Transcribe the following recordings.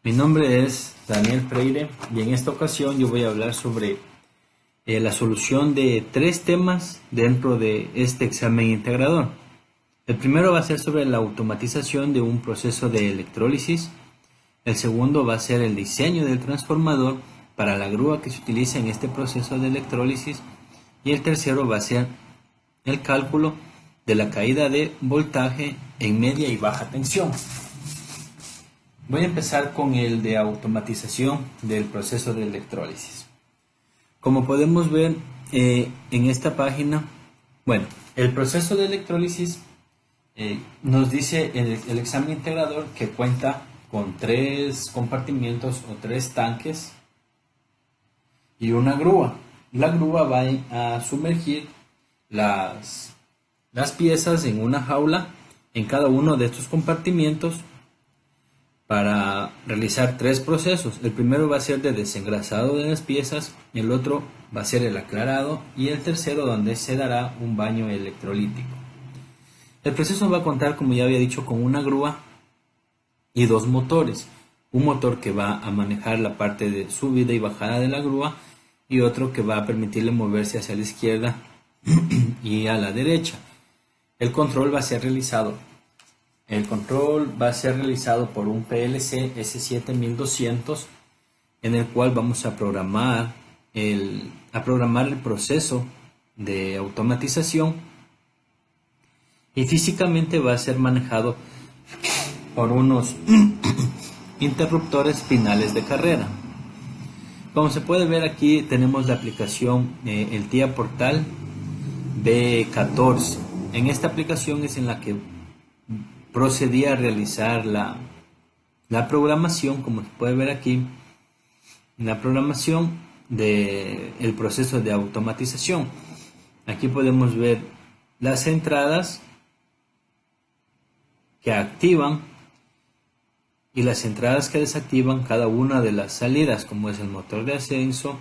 Mi nombre es Daniel Freire y en esta ocasión yo voy a hablar sobre la solución de tres temas dentro de este examen integrador. El primero va a ser sobre la automatización de un proceso de electrólisis. El segundo va a ser el diseño del transformador para la grúa que se utiliza en este proceso de electrólisis. Y el tercero va a ser el cálculo de la caída de voltaje en media y baja tensión. Voy a empezar con el de automatización del proceso de electrólisis. Como podemos ver en esta página, el proceso de electrólisis nos dice el examen integrador que cuenta con tres compartimientos o tres tanques y una grúa. La grúa va a sumergir las piezas en una jaula en cada uno de estos compartimientos para realizar tres procesos. El primero va a ser de desengrasado de las piezas, el otro va a ser el aclarado y el tercero donde se dará un baño electrolítico. El proceso va a contar, como ya había dicho, con una grúa y dos motores. Un motor que va a manejar la parte de subida y bajada de la grúa y otro que va a permitirle moverse hacia la izquierda y a la derecha. El control va a ser realizado por un PLC S7200 en el cual vamos a programar el proceso de automatización y físicamente va a ser manejado por unos interruptores finales de carrera. Como se puede ver aquí tenemos la aplicación el TIA Portal B14. En esta aplicación es en la que procedí a realizar la programación, como se puede ver aquí, la programación del proceso de automatización. Aquí podemos ver las entradas que activan y las entradas que desactivan cada una de las salidas, como es el motor de ascenso,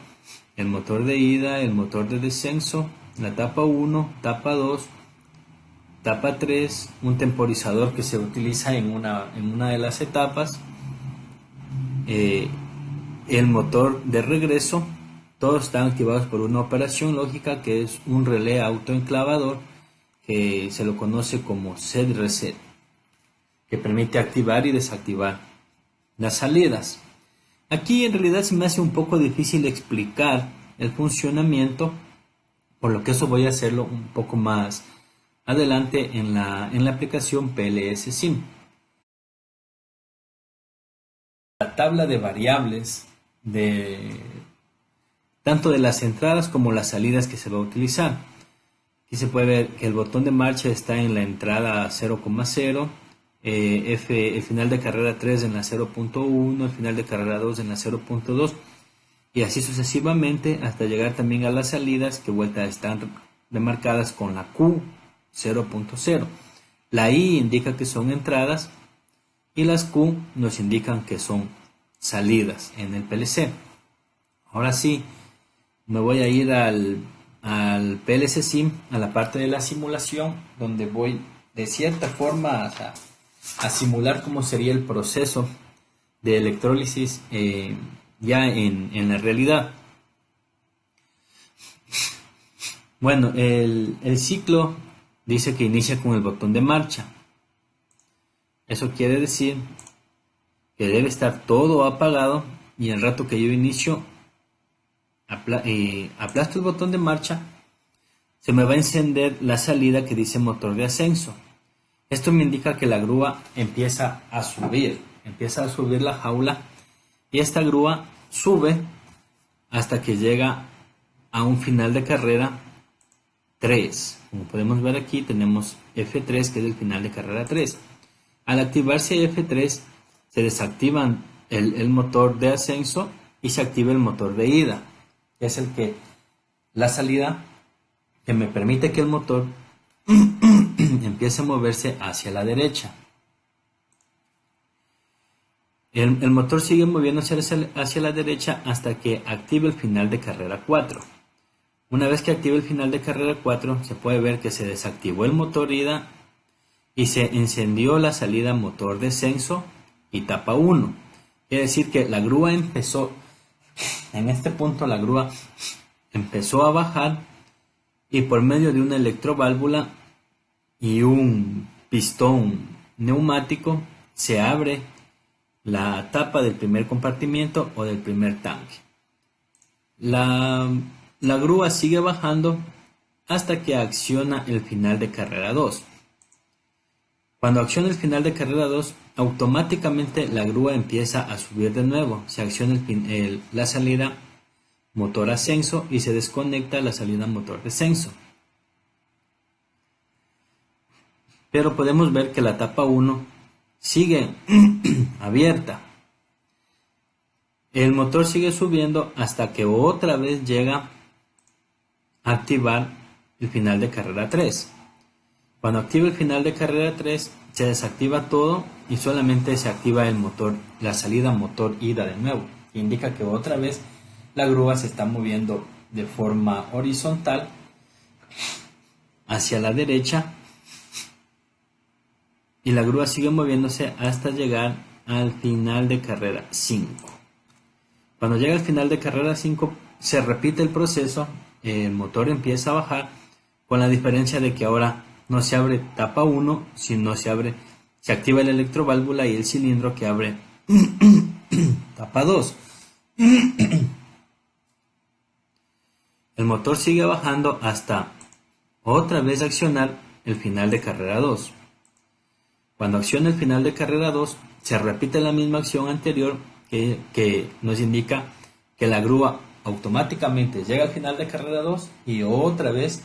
el motor de ida, el motor de descenso, la etapa 1, etapa 2, etapa 3, un temporizador que se utiliza en una de las etapas, el motor de regreso. Todos están activados por una operación lógica que es un relé autoenclavador que se lo conoce como set reset, que permite activar y desactivar las salidas. Aquí en realidad se me hace un poco difícil explicar el funcionamiento, por lo que eso voy a hacerlo un poco más adelante en la aplicación PLS Sim. La tabla de variables tanto de las entradas como las salidas que se va a utilizar. Aquí se puede ver que el botón de marcha está en la entrada 0,0, el final de carrera 3 en la 0.1, el final de carrera 2 en la 0.2 y así sucesivamente hasta llegar también a las salidas que vuelta están demarcadas con la Q 0.0. La I indica que son entradas y las Q nos indican que son salidas en el PLC. Ahora sí, me voy a ir al PLC Sim, a la parte de la simulación, donde voy de cierta forma a simular cómo sería el proceso de electrólisis ya en la realidad. Bueno, el ciclo dice que inicia con el botón de marcha. Eso quiere decir que debe estar todo apagado y el rato que yo inicio aplasto el botón de marcha, se me va a encender la salida que dice motor de ascenso. Esto me indica que la grúa empieza a subir la jaula y esta grúa sube hasta que llega a un final de carrera 3. Como podemos ver aquí tenemos F3 que es el final de carrera 3. Al activarse F3 se desactiva el motor de ascenso y se activa el motor de ida, que es la salida que me permite que el motor empiece a moverse hacia la derecha. El motor sigue moviéndose hacia la derecha hasta que active el final de carrera 4. Una vez que active el final de carrera 4, se puede ver que se desactivó el motor ida y se encendió la salida motor descenso y etapa 1. Quiere decir que la grúa empezó, en este punto la grúa empezó a bajar y por medio de una electroválvula y un pistón neumático se abre la tapa del primer compartimiento o del primer tanque. La grúa sigue bajando hasta que acciona el final de carrera 2. Cuando acciona el final de carrera 2, automáticamente la grúa empieza a subir de nuevo. Se acciona la salida motor ascenso y se desconecta la salida motor descenso. Pero podemos ver que la tapa 1 sigue abierta. El motor sigue subiendo hasta que otra vez llega a activar el final de carrera 3. Cuando activa el final de carrera 3, se desactiva todo y solamente se activa el motor, la salida motor ida de nuevo. Indica que otra vez la grúa se está moviendo de forma horizontal hacia la derecha y la grúa sigue moviéndose hasta llegar al final de carrera 5. Cuando llega al final de carrera 5 se repite el proceso, el motor empieza a bajar con la diferencia de que ahora no se abre tapa 1, sino se activa la electroválvula y el cilindro que abre tapa 2. El motor sigue bajando hasta otra vez accionar el final de carrera 2. Cuando acciona el final de carrera 2, se repite la misma acción anterior que nos indica que la grúa automáticamente llega al final de carrera 2 y otra vez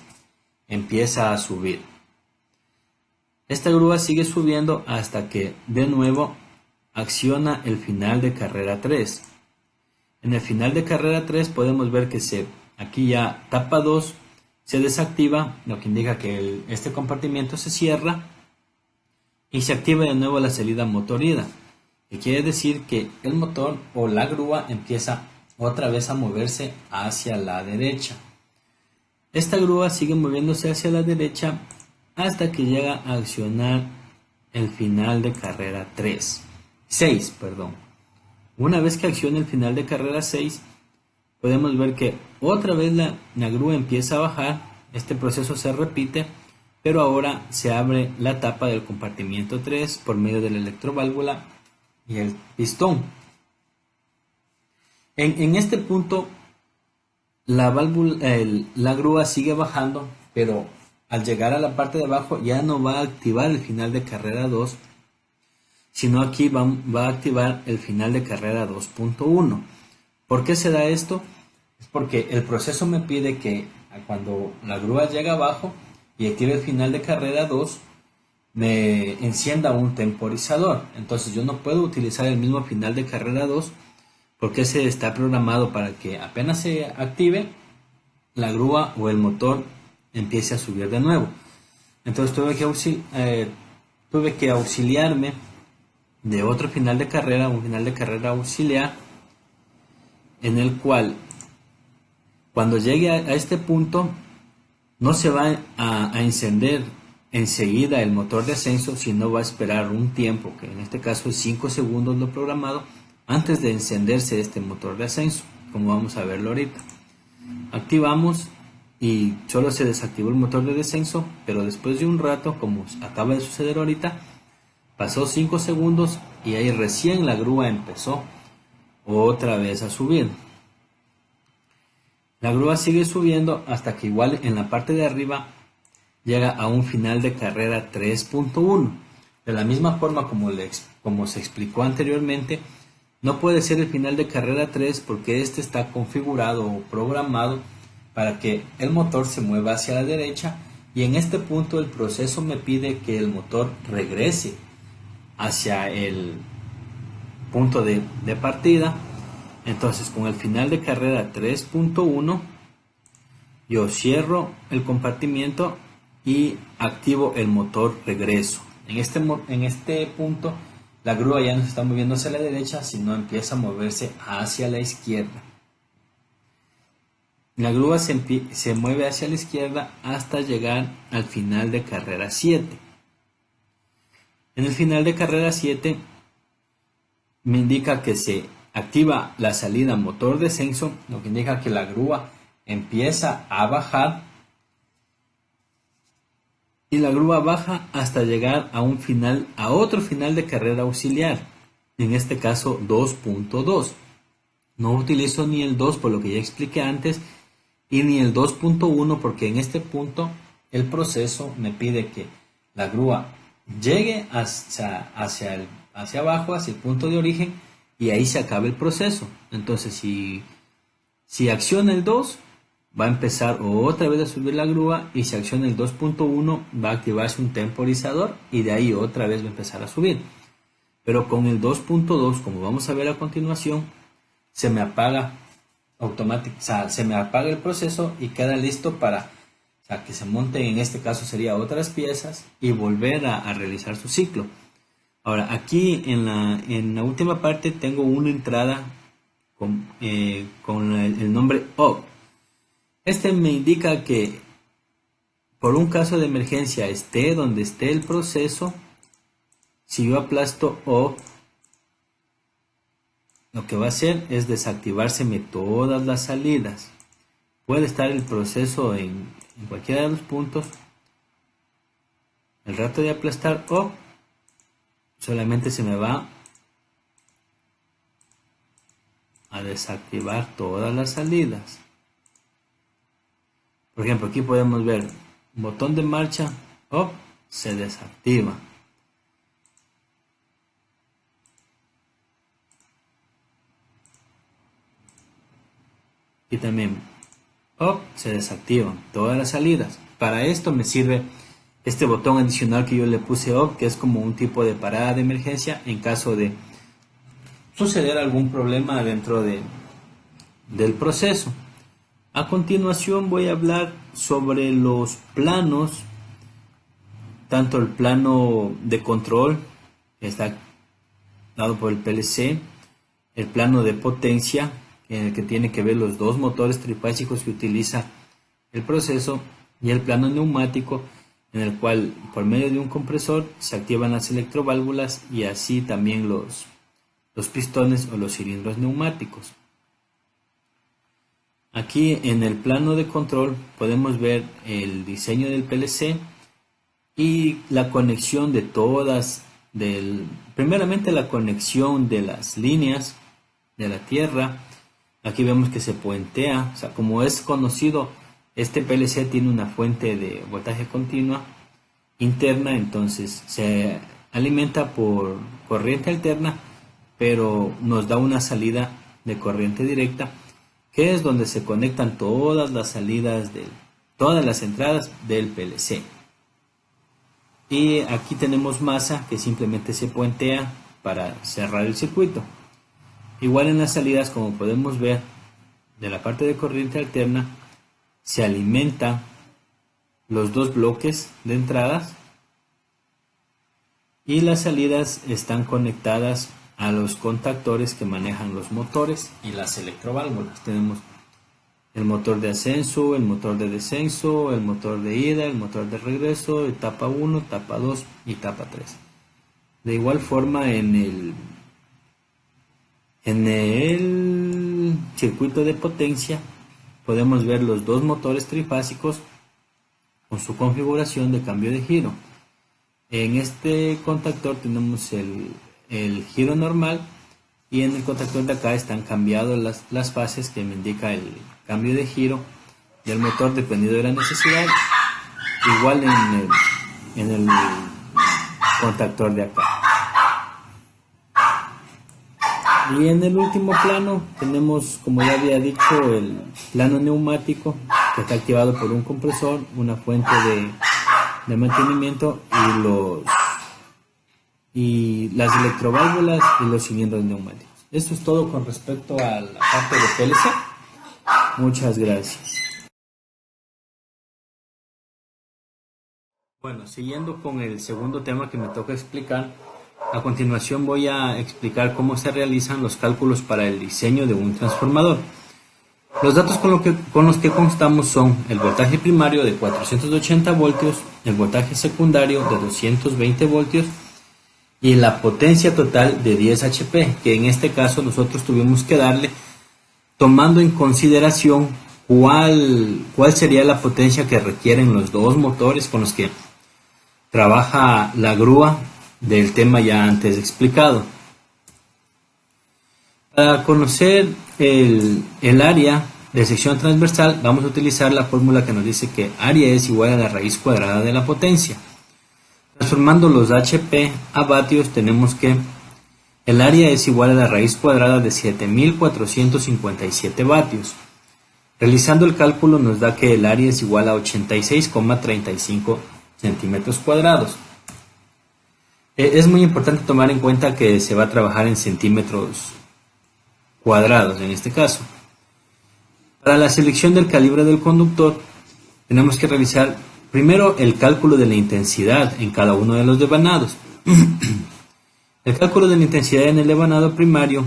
empieza a subir. Esta grúa sigue subiendo hasta que de nuevo acciona el final de carrera 3. En el final de carrera 3 podemos ver que aquí ya tapa 2 se desactiva, lo que indica que este compartimiento se cierra y se activa de nuevo la salida motor ida, que quiere decir que el motor o la grúa empieza otra vez a moverse hacia la derecha. Esta grúa sigue moviéndose hacia la derecha hasta que llega a accionar el final de carrera 6. Una vez que acciona el final de carrera 6, podemos ver que otra vez la grúa empieza a bajar. Este proceso se repite, pero ahora se abre la tapa del compartimiento 3 por medio de la electroválvula y el pistón. En este punto la grúa sigue bajando, pero al llegar a la parte de abajo ya no va a activar el final de carrera 2, sino aquí va a activar el final de carrera 2.1. ¿Por qué se da esto? Es porque el proceso me pide que cuando la grúa llega abajo y active el final de carrera 2, me encienda un temporizador. Entonces yo no puedo utilizar el mismo final de carrera 2 porque ese está programado para que apenas se active, la grúa o el motor empiece a subir de nuevo. Entonces tuve que auxiliarme de otro final de carrera, un final de carrera auxiliar, en el cual cuando llegue a este punto no se va a encender enseguida el motor de ascenso, sino va a esperar un tiempo, que en este caso es 5 segundos lo programado, antes de encenderse este motor de ascenso, como vamos a verlo ahorita. Activamos y solo se desactivó el motor de descenso, pero después de un rato, como acaba de suceder ahorita, pasó 5 segundos y ahí recién la grúa empezó otra vez a subir. La grúa sigue subiendo hasta que igual en la parte de arriba llega a un final de carrera 3.1. De la misma forma como se explicó anteriormente, no puede ser el final de carrera 3 porque este está configurado o programado para que el motor se mueva hacia la derecha, y en este punto el proceso me pide que el motor regrese hacia el punto de partida. Entonces con el final de carrera 3.1 yo cierro el compartimiento y activo el motor regreso. En este punto la grúa ya no se está moviendo hacia la derecha, sino empieza a moverse hacia la izquierda. La grúa se mueve hacia la izquierda hasta llegar al final de carrera 7. En el final de carrera 7 me indica que se activa la salida motor descenso, lo que indica que la grúa empieza a bajar y la grúa baja hasta llegar a un final, a otro final de carrera auxiliar, en este caso 2.2. No utilizo ni el 2 por lo que ya expliqué antes y ni el 2.1 porque en este punto el proceso me pide que la grúa llegue hacia abajo, hacia el punto de origen, y ahí se acaba el proceso. Entonces si acciona el 2, va a empezar otra vez a subir la grúa, y si acciona el 2.1 va a activarse un temporizador y de ahí otra vez va a empezar a subir. Pero con el 2.2, como vamos a ver a continuación, se me apaga se me apaga el proceso y queda listo para que se monten, en este caso sería otras piezas, y volver a realizar su ciclo. Ahora aquí en la última parte tengo una entrada con el nombre OFF. Este me indica que por un caso de emergencia, esté donde esté el proceso, si yo aplasto OFF, lo que va a hacer es desactivárseme todas las salidas. Puede estar el proceso en cualquiera de los puntos. El rato de aplastar OFF, solamente se me va a desactivar todas las salidas. Por ejemplo, aquí podemos ver botón de marcha, OFF, se desactiva. Y también OFF, se desactivan todas las salidas. Para esto me sirve este botón adicional que yo le puse OFF, que es como un tipo de parada de emergencia en caso de suceder algún problema dentro del proceso. A continuación voy a hablar sobre los planos, tanto el plano de control, que está dado por el PLC, el plano de potencia, en el que tiene que ver los dos motores trifásicos que utiliza el proceso, y el plano neumático, en el cual por medio de un compresor se activan las electroválvulas y así también los pistones o los cilindros neumáticos. Aquí en el plano de control podemos ver el diseño del PLC y la conexión de todas, primeramente la conexión de las líneas de la tierra. Aquí vemos que se puentea, como es conocido, este PLC tiene una fuente de voltaje continua interna, entonces se alimenta por corriente alterna, pero nos da una salida de corriente directa, que es donde se conectan todas las salidas todas las entradas del PLC. Y aquí tenemos masa que simplemente se puentea para cerrar el circuito. Igual en las salidas, como podemos ver, de la parte de corriente alterna se alimenta los dos bloques de entradas y las salidas están conectadas a los contactores que manejan los motores y las electroválvulas. Tenemos el motor de ascenso, el motor de descenso, el motor de ida, el motor de regreso, etapa 1, etapa 2 y etapa 3. De igual forma en el circuito de potencia podemos ver los dos motores trifásicos con su configuración de cambio de giro. En este contactor tenemos el giro normal, y en el contactor de acá están cambiadas las fases que me indica el cambio de giro del motor dependiendo de la necesidad, igual en el contactor de acá. Y en el último plano tenemos, como ya había dicho, el plano neumático, que está activado por un compresor, una fuente de mantenimiento y las electroválvulas y los cilindros neumáticos. Esto es todo con respecto a la parte de PLC. Muchas gracias. Bueno, siguiendo con el segundo tema que me toca explicar, a continuación voy a explicar cómo se realizan los cálculos para el diseño de un transformador. Los datos con los que constamos son el voltaje primario de 480 voltios, el voltaje secundario de 220 voltios y la potencia total de 10 HP, que en este caso nosotros tuvimos que darle tomando en consideración cuál sería la potencia que requieren los dos motores con los que trabaja la grúa del tema ya antes explicado. Para conocer el área de sección transversal vamos a utilizar la fórmula que nos dice que área es igual a la raíz cuadrada de la potencia. Transformando los HP a vatios tenemos que el área es igual a la raíz cuadrada de 7457 vatios. Realizando el cálculo nos da que el área es igual a 86,35 centímetros cuadrados. Es muy importante tomar en cuenta que se va a trabajar en centímetros cuadrados en este caso. Para la selección del calibre del conductor tenemos que realizar primero el cálculo de la intensidad en cada uno de los devanados. El cálculo de la intensidad en el devanado primario,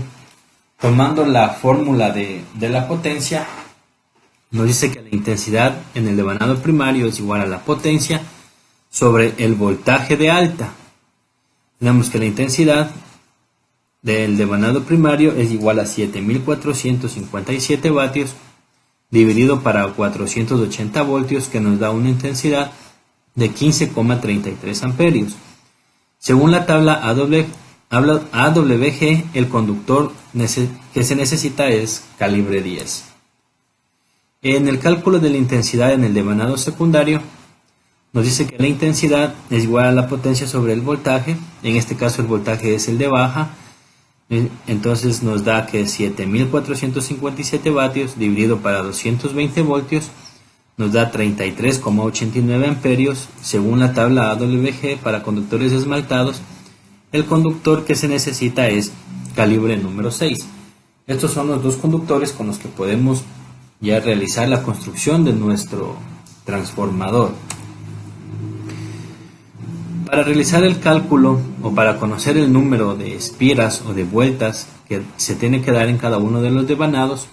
tomando la fórmula de la potencia, nos dice que la intensidad en el devanado primario es igual a la potencia sobre el voltaje de alta. Tenemos que la intensidad del devanado primario es igual a 7457 vatios dividido para 480 voltios, que nos da una intensidad de 15,33 amperios. Según la tabla AWG, el conductor que se necesita es calibre 10. En el cálculo de la intensidad en el devanado secundario, nos dice que la intensidad es igual a la potencia sobre el voltaje. En este caso el voltaje es el de baja. Entonces nos da que 7457 vatios dividido para 220 voltios nos da 33,89 amperios. Según la tabla AWG, para conductores esmaltados, el conductor que se necesita es calibre número 6. Estos son los dos conductores con los que podemos ya realizar la construcción de nuestro transformador. Para realizar el cálculo o para conocer el número de espiras o de vueltas que se tiene que dar en cada uno de los devanados,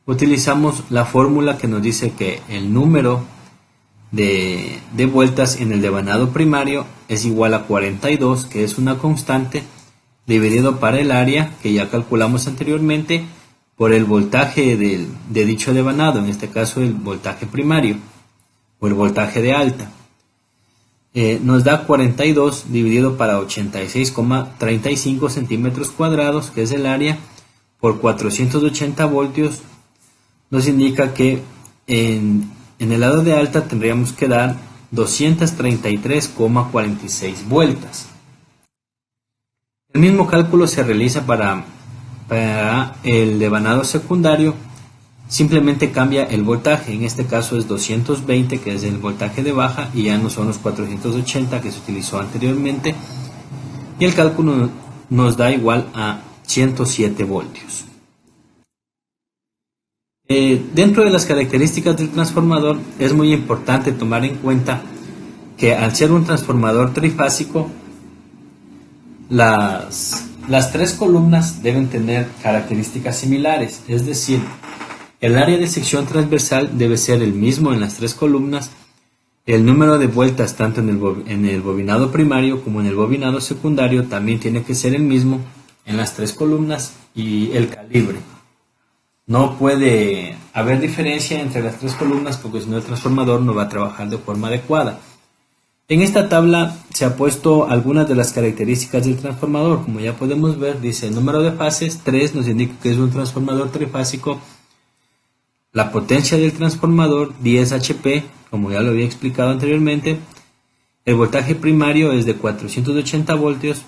utilizamos la fórmula que nos dice que el número de vueltas en el devanado primario es igual a 42, que es una constante, dividido para el área que ya calculamos anteriormente por el voltaje de dicho devanado, en este caso el voltaje primario o el voltaje de alta. Nos da 42 dividido para 86,35 centímetros cuadrados, que es el área, por 480 voltios. Nos indica que en el lado de alta tendríamos que dar 233,46 vueltas. El mismo cálculo se realiza para el devanado secundario. Simplemente cambia el voltaje, en este caso es 220, que es el voltaje de baja, y ya no son los 480 que se utilizó anteriormente, y el cálculo nos da igual a 107 voltios. Dentro de las características del transformador es muy importante tomar en cuenta que al ser un transformador trifásico, las tres columnas deben tener características similares, es decir, el área de sección transversal debe ser el mismo en las tres columnas, el número de vueltas tanto en el bobinado primario como en el bobinado secundario también tiene que ser el mismo en las tres columnas, y el calibre. No puede haber diferencia entre las tres columnas porque si no el transformador no va a trabajar de forma adecuada. En esta tabla se ha puesto algunas de las características del transformador. Como ya podemos ver, dice el número de fases, 3 nos indica que es un transformador trifásico. La potencia del transformador, 10 HP, como ya lo había explicado anteriormente. El voltaje primario es de 480 voltios.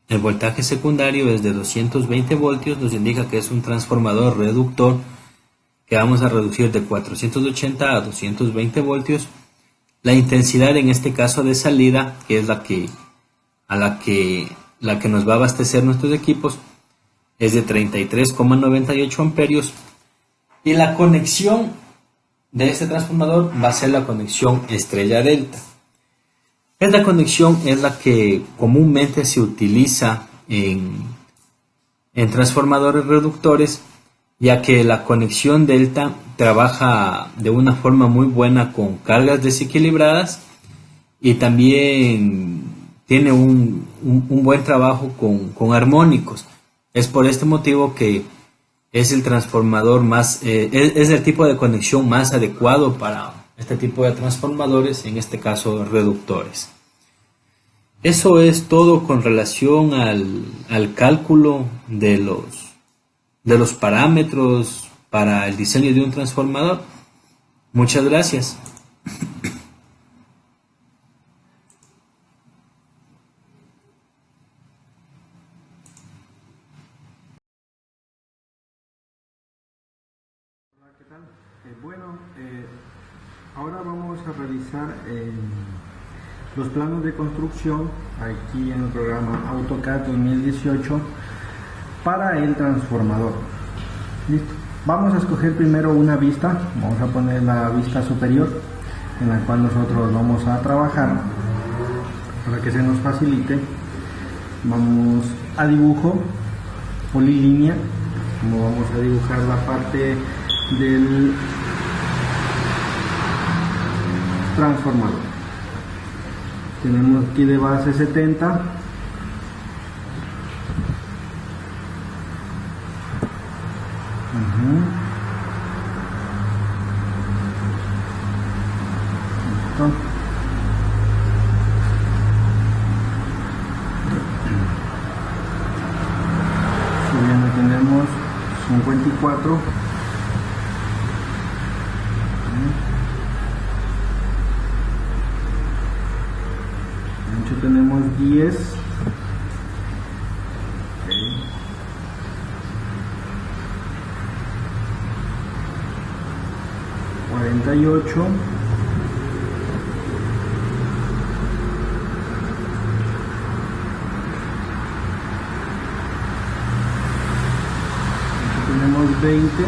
El voltaje secundario es de 220 voltios. Nos indica que es un transformador reductor que vamos a reducir de 480 a 220 voltios. La intensidad en este caso de salida, que es la que nos va a abastecer nuestros equipos, es de 33,98 amperios. Y la conexión de este transformador va a ser la conexión estrella delta. Esta conexión es la que comúnmente se utiliza en transformadores reductores, ya que la conexión delta trabaja de una forma muy buena con cargas desequilibradas y también tiene un buen trabajo con armónicos. Es por este motivo que es el transformador más, es el tipo de conexión más adecuado para este tipo de transformadores, en este caso reductores. Eso es todo con relación al cálculo de los parámetros para el diseño de un transformador. Muchas gracias. ¿Qué tal? Ahora vamos a realizar los planos de construcción aquí en el programa AutoCAD 2018 para el transformador. Listo. Vamos a escoger primero una vista. Vamos a poner la vista superior en la cual nosotros vamos a trabajar para que se nos facilite. Vamos a dibujo, polilínea, como vamos a dibujar la parte del transformador. Tenemos aquí de base 70. Listo. Subiendo tenemos 54. Ancho tenemos 10. Okay. 48. Aquí tenemos 20.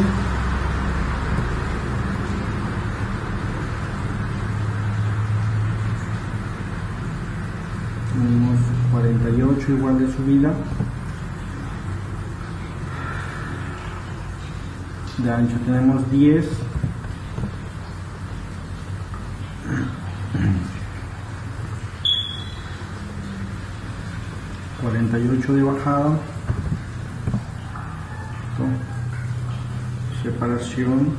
Tenemos 48 igual de subida. De ancho tenemos 10. ...48 de bajada... separación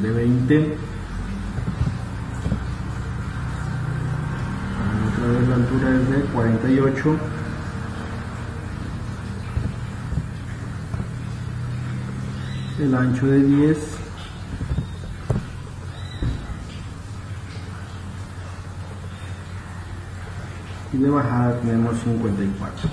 de 20... otra vez la altura es de 48... el ancho de 10... y de bajada tenemos 54.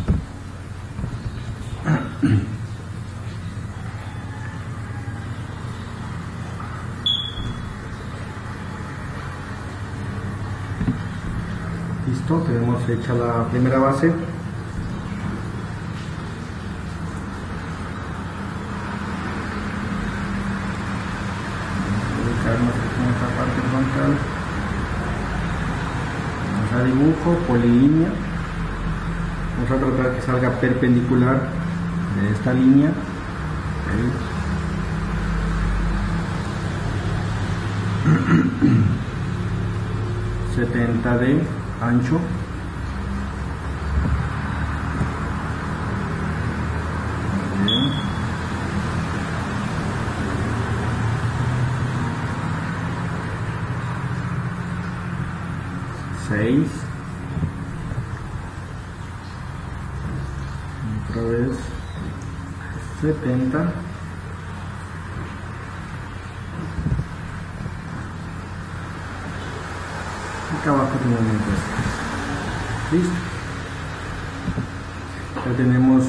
Listo, tenemos hecha la primera base. Vamos a ubicarnos en esta parte frontal. A dibujo, polilínea. Vamos a tratar que salga perpendicular de esta línea. Okay. 70 de ancho. Okay. 6. Otra vez 70. Acá abajo tenemos esto. Listo. Ya tenemos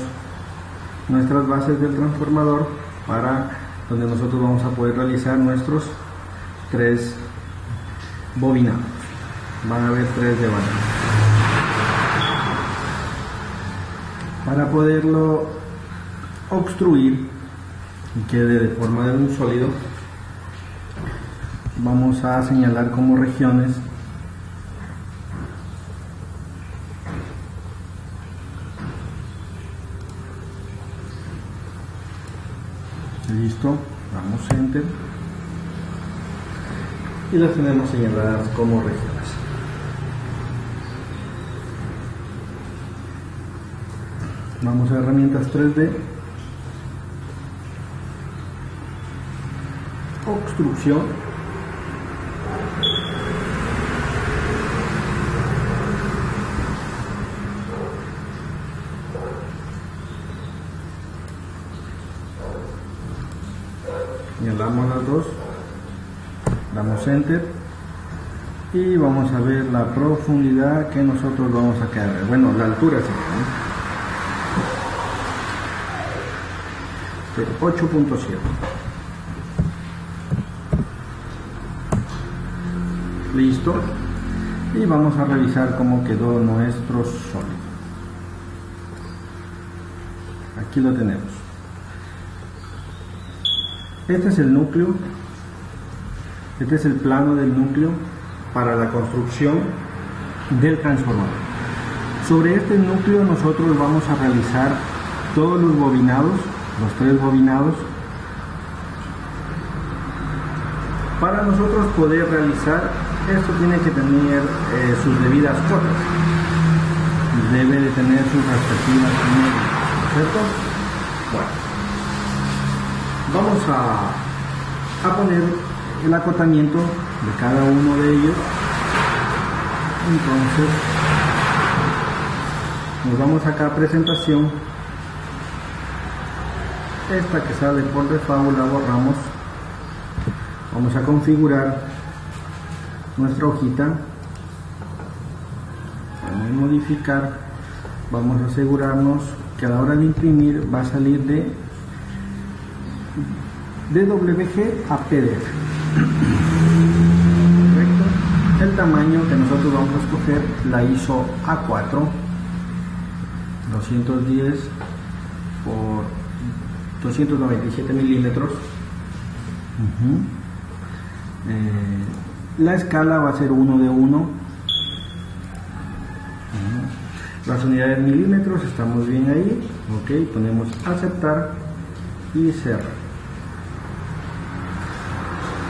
nuestras bases del transformador para donde nosotros vamos a poder realizar nuestros 3 bobinados. Van a haber 3 de base. Para poderlo obstruir y quede de forma de un sólido, vamos a señalar como regiones listo, damos enter y las tenemos señaladas como regiones. Vamos a herramientas 3D, obstrucción, señalamos las dos, damos enter y vamos a ver la profundidad que nosotros vamos a quedar, bueno, la altura sería, ¿no? 8.7. Listo. Y vamos a revisar cómo quedó nuestro sólido. Aquí lo tenemos. Este es el núcleo. Este es el plano del núcleo para la construcción del transformador. Sobre este núcleo nosotros vamos a realizar todos los bobinados, los 3 bobinados. Para nosotros poder realizar esto tiene que tener sus debidas cotas, debe de tener sus respectivas medidas, ¿cierto? Bueno, vamos a poner el acotamiento de cada uno de ellos. Entonces nos vamos acá a presentación. Esta que sale por default la borramos. Vamos a configurar nuestra hojita. Vamos a modificar. Vamos a asegurarnos que a la hora de imprimir va a salir de DWG a PDF. Correcto. El tamaño que nosotros vamos a escoger, la ISO A4, 210 por 297 milímetros. La escala va a ser 1 de 1. Las unidades milímetros, estamos bien ahí. Ok, ponemos aceptar y cerrar.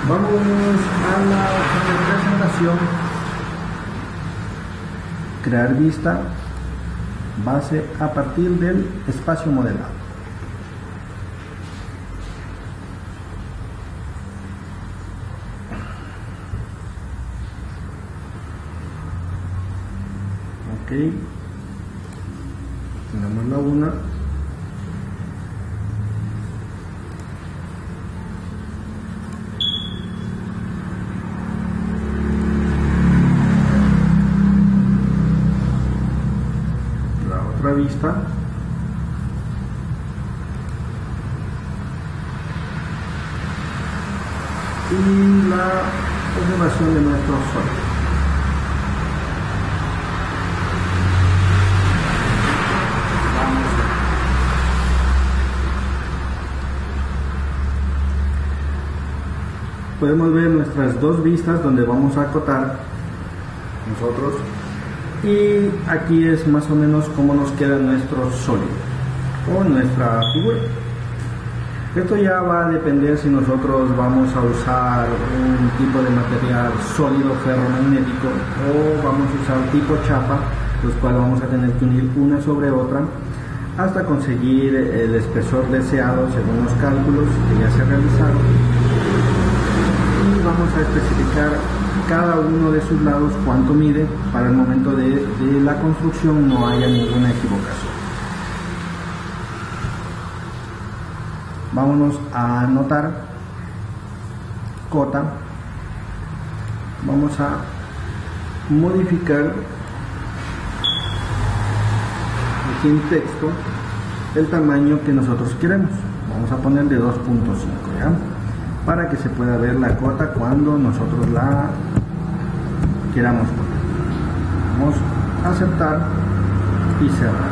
Vamos a la hoja de presentación, crear vista, base a partir del espacio modelado. Ok, tenemos la una. La otra vista. Y la observación de nuestro sol. Podemos ver nuestras dos vistas donde vamos a acotar nosotros, y aquí es más o menos cómo nos queda nuestro sólido o nuestra figura. Esto ya va a depender si nosotros vamos a usar un tipo de material sólido ferromagnético o vamos a usar tipo chapa, los cuales vamos a tener que unir una sobre otra hasta conseguir el espesor deseado según los cálculos que ya se realizaron. Vamos a especificar cada uno de sus lados cuánto mide para el momento de la construcción no haya ninguna equivocación. Vámonos a anotar cota. Vamos a modificar aquí en texto el tamaño que nosotros queremos. Vamos a poner de 2.5, ¿ya? Para que se pueda ver la cota cuando nosotros la queramos poner. Vamos a aceptar y cerrar.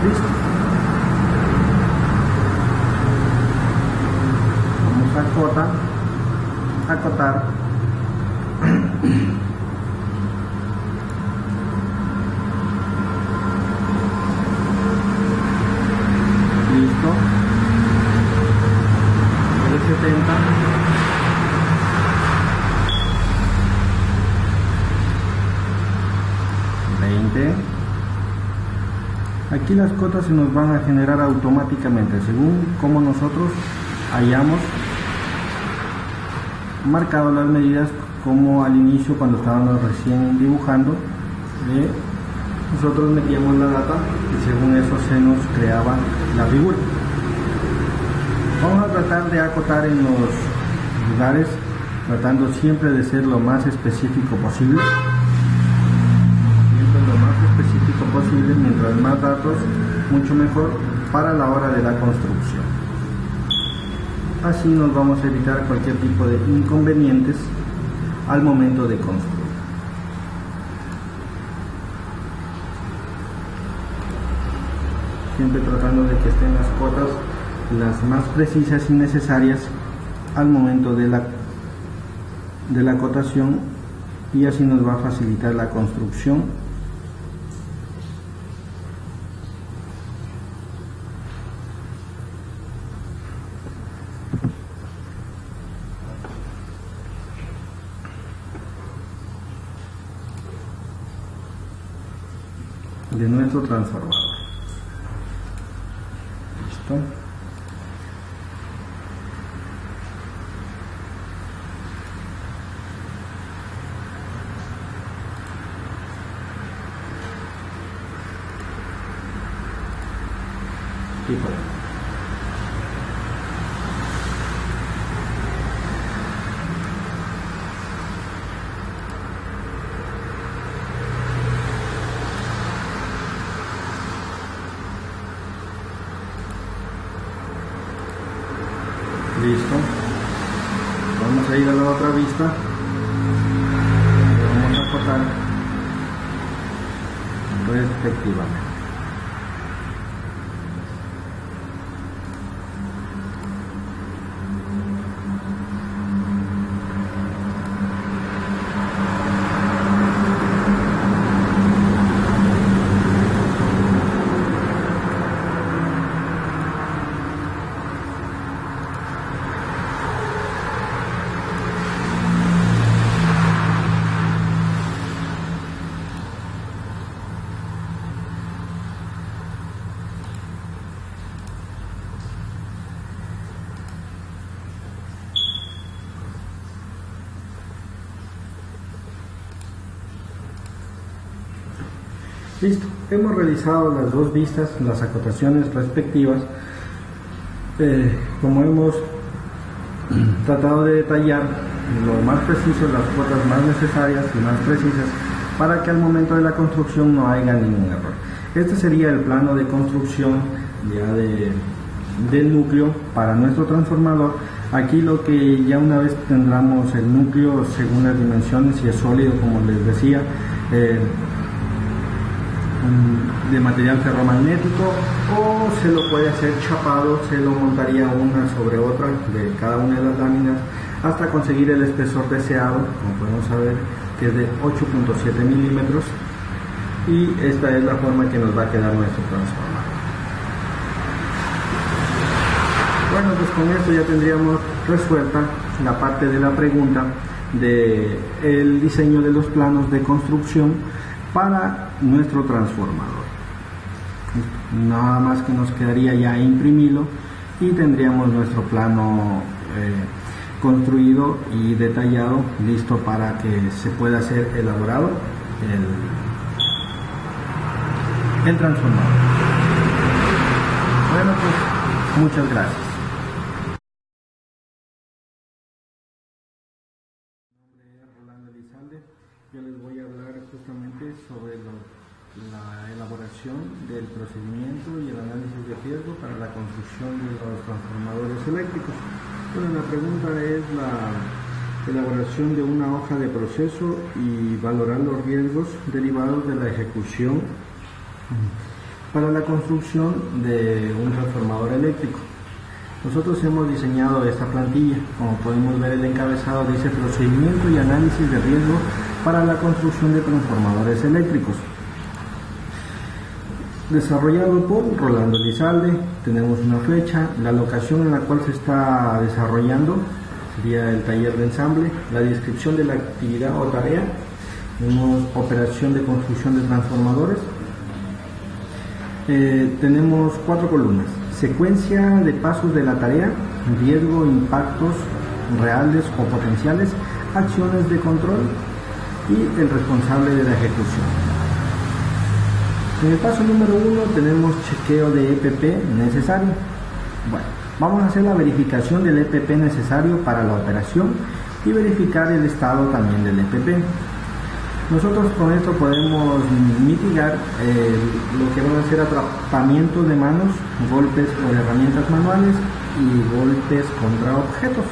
Listo. Vamos a acotar. Listo. 70, Aquí las cotas se nos van a generar automáticamente según como nosotros hayamos marcado las medidas, como al inicio cuando estábamos recién dibujando, nosotros metíamos la data y según eso se nos creaba la figura. Vamos a tratar de acotar en los lugares, tratando siempre de ser lo más específico posible. Siempre lo más específico posible, mientras más datos, mucho mejor para la hora de la construcción. Así nos vamos a evitar cualquier tipo de inconvenientes al momento de construir. Siempre tratando de que estén las cotas las más precisas y necesarias al momento de la acotación, y así nos va a facilitar la construcción. De nuestro transformador. ¿Listo? Y por ahí. Listo. Vamos a ir a la otra vista. Vamos a acotar respectivamente. Listo, hemos realizado las dos vistas, las acotaciones respectivas. Como hemos tratado de detallar lo más preciso, las cuotas más necesarias y más precisas, para que al momento de la construcción no haya ningún error. Este sería el plano de construcción ya del núcleo para nuestro transformador. Aquí lo que ya una vez tendremos el núcleo según las dimensiones, si es sólido como les decía, de material ferromagnético, o se lo puede hacer chapado, se lo montaría una sobre otra de cada una de las láminas hasta conseguir el espesor deseado, como podemos saber que es de 8.7 milímetros, y esta es la forma que nos va a quedar nuestro transformador. Bueno, pues con esto ya tendríamos resuelta la parte de la pregunta del diseño de los planos de construcción para nuestro transformador. Nada más que nos quedaría ya imprimirlo y tendríamos nuestro plano construido y detallado, listo para que se pueda ser elaborado el transformador. Bueno, pues muchas gracias. Yo les voy a hablar justamente sobre la elaboración del procedimiento y el análisis de riesgo para la construcción de los transformadores eléctricos. Bueno, la pregunta es la elaboración de una hoja de proceso y valorar los riesgos derivados de la ejecución para la construcción de un transformador eléctrico. Nosotros hemos diseñado esta plantilla. Como podemos ver, el encabezado dice procedimiento y análisis de riesgo para la construcción de transformadores eléctricos, desarrollado por Rolando Elizalde. Tenemos una flecha, la locación en la cual se está desarrollando sería el taller de ensamble, la descripción de la actividad o tarea, tenemos operación de construcción de transformadores, tenemos 4 columnas: secuencia de pasos de la tarea, riesgo, impactos reales o potenciales, acciones de control y el responsable de la ejecución. En el paso número 1 tenemos chequeo de EPP necesario. Bueno, vamos a hacer la verificación del EPP necesario para la operación y verificar el estado también del EPP. Nosotros con esto podemos mitigar lo que van a ser atrapamientos de manos, golpes con herramientas manuales y golpes contra objetos.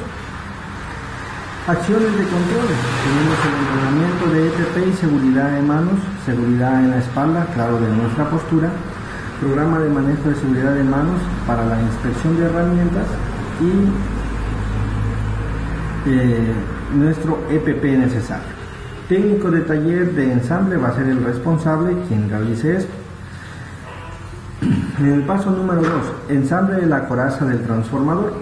Acciones de control: tenemos el entrenamiento de EPP y seguridad de manos, seguridad en la espalda, claro, de nuestra postura, programa de manejo de seguridad de manos para la inspección de herramientas y nuestro EPP necesario. Técnico de taller de ensamble va a ser el responsable quien realice esto. En el paso número 2, ensamble de la coraza del transformador.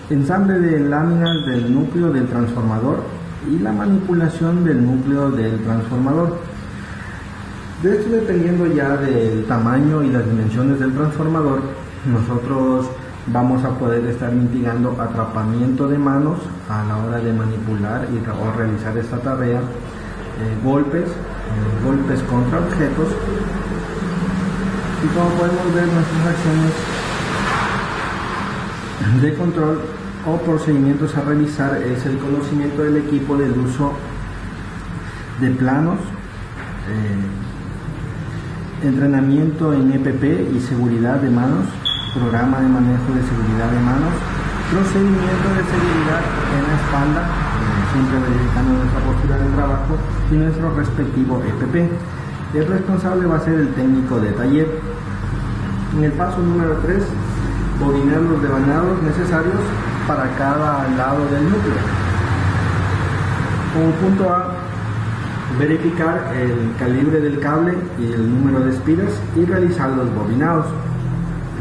Ensamble de láminas del núcleo del transformador y la manipulación del núcleo del transformador. De esto, dependiendo ya del tamaño y las dimensiones del transformador, nosotros vamos a poder estar mitigando atrapamiento de manos a la hora de manipular o realizar esta tarea, golpes contra objetos, y como podemos ver, nuestras acciones de control o procedimientos a realizar es el conocimiento del equipo del uso de planos, entrenamiento en EPP y seguridad de manos, programa de manejo de seguridad de manos, procedimiento de seguridad en la espalda, siempre verificando nuestra postura de trabajo, y nuestro respectivo EPP. El responsable va a ser el técnico de taller. En el paso número 3, bobinar los devanados necesarios para cada lado del núcleo. Como punto A, verificar el calibre del cable y el número de espiras y realizar los bobinados.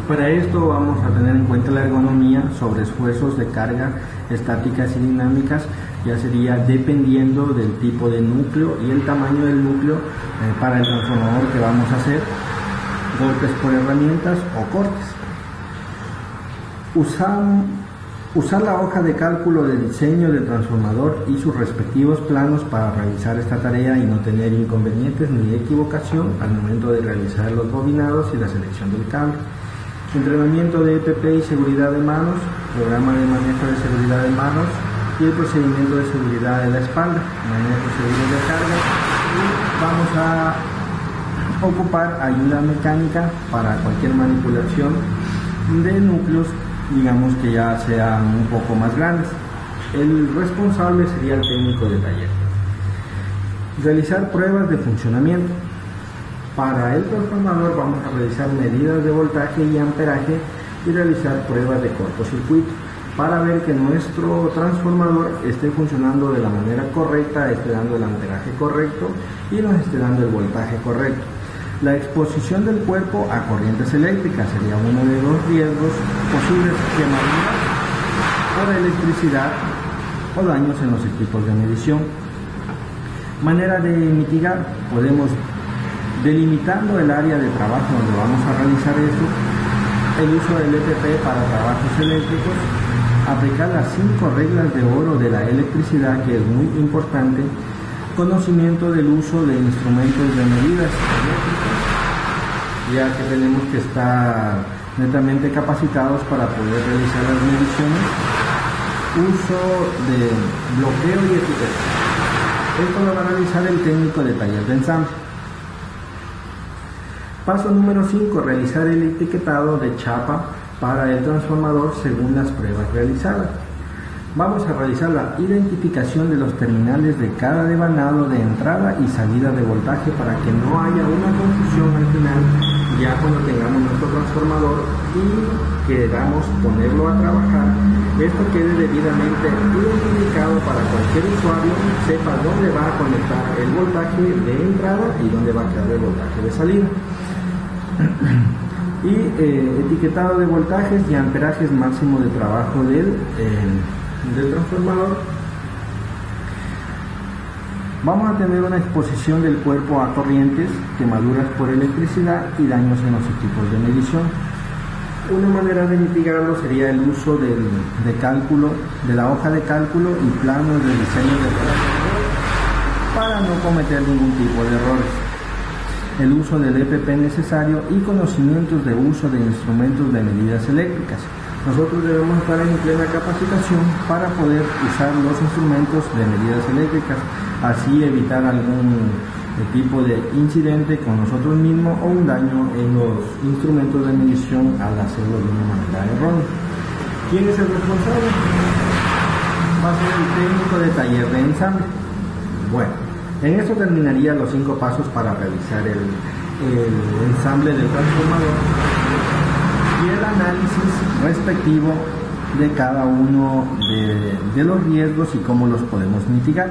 Para esto vamos a tener en cuenta la ergonomía sobre esfuerzos de carga estáticas y dinámicas, ya sería dependiendo del tipo de núcleo y el tamaño del núcleo para el transformador que vamos a hacer, golpes por herramientas o cortes. Usar la hoja de cálculo de diseño del transformador y sus respectivos planos para realizar esta tarea y no tener inconvenientes ni equivocación al momento de realizar los bobinados y la selección del cable. Entrenamiento de EPP y seguridad de manos, programa de manejo de seguridad de manos y el procedimiento de seguridad de la espalda, manejo seguro de carga, y vamos a ocupar ayuda mecánica para cualquier manipulación de núcleos, digamos que ya sean un poco más grandes. El responsable sería el técnico de taller. Realizar pruebas de funcionamiento. Para el transformador vamos a realizar medidas de voltaje y amperaje y realizar pruebas de cortocircuito para ver que nuestro transformador esté funcionando de la manera correcta, esté dando el amperaje correcto y nos esté dando el voltaje correcto. La exposición del cuerpo a corrientes eléctricas sería uno de los riesgos posibles, quemaduras por electricidad o daños en los equipos de medición. Manera de mitigar: podemos, delimitando el área de trabajo donde vamos a realizar esto, el uso del EPP para trabajos eléctricos, aplicar las 5 reglas de oro de la electricidad, que es muy importante, conocimiento del uso de instrumentos de medidas eléctricas, ya que tenemos que estar netamente capacitados para poder realizar las mediciones, uso de bloqueo y etiqueta. Esto lo va a realizar el técnico de taller de ensamble. Paso número 5, realizar el etiquetado de chapa para el transformador según las pruebas realizadas. Vamos a realizar la identificación de los terminales de cada devanado de entrada y salida de voltaje para que no haya una confusión al final, ya cuando tengamos nuestro transformador y queramos ponerlo a trabajar, esto quede debidamente identificado para cualquier usuario, sepa dónde va a conectar el voltaje de entrada y dónde va a quedar el voltaje de salida. Y etiquetado de voltajes y amperajes máximo de trabajo del transformador. Vamos a tener una exposición del cuerpo a corrientes, quemaduras por electricidad y daños en los equipos de medición. Una manera de mitigarlo sería el uso de la hoja de cálculo y planos de diseño de para no cometer ningún tipo de errores. El uso del EPP necesario y conocimientos de uso de instrumentos de medidas eléctricas. Nosotros debemos estar en plena capacitación para poder usar los instrumentos de medidas eléctricas, así evitar algún tipo de incidente con nosotros mismos o un daño en los instrumentos de medición al hacerlo de una manera errónea. ¿Quién es el responsable? Va a ser el técnico de taller de ensamble. Bueno, en esto terminaría los 5 pasos para realizar el ensamble del transformador y el análisis respectivo de cada uno de los riesgos y cómo los podemos mitigar.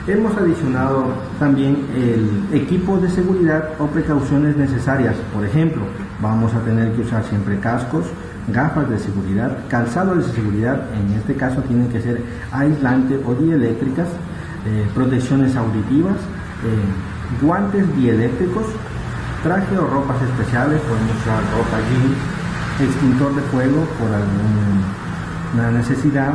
Hemos adicionado también el equipo de seguridad o precauciones necesarias. Por ejemplo, vamos a tener que usar siempre cascos, gafas de seguridad, calzado de seguridad, en este caso tienen que ser aislante o dieléctricas, protecciones auditivas, guantes dieléctricos, traje o ropas especiales, podemos usar ropa jeans, extintor de fuego por alguna necesidad,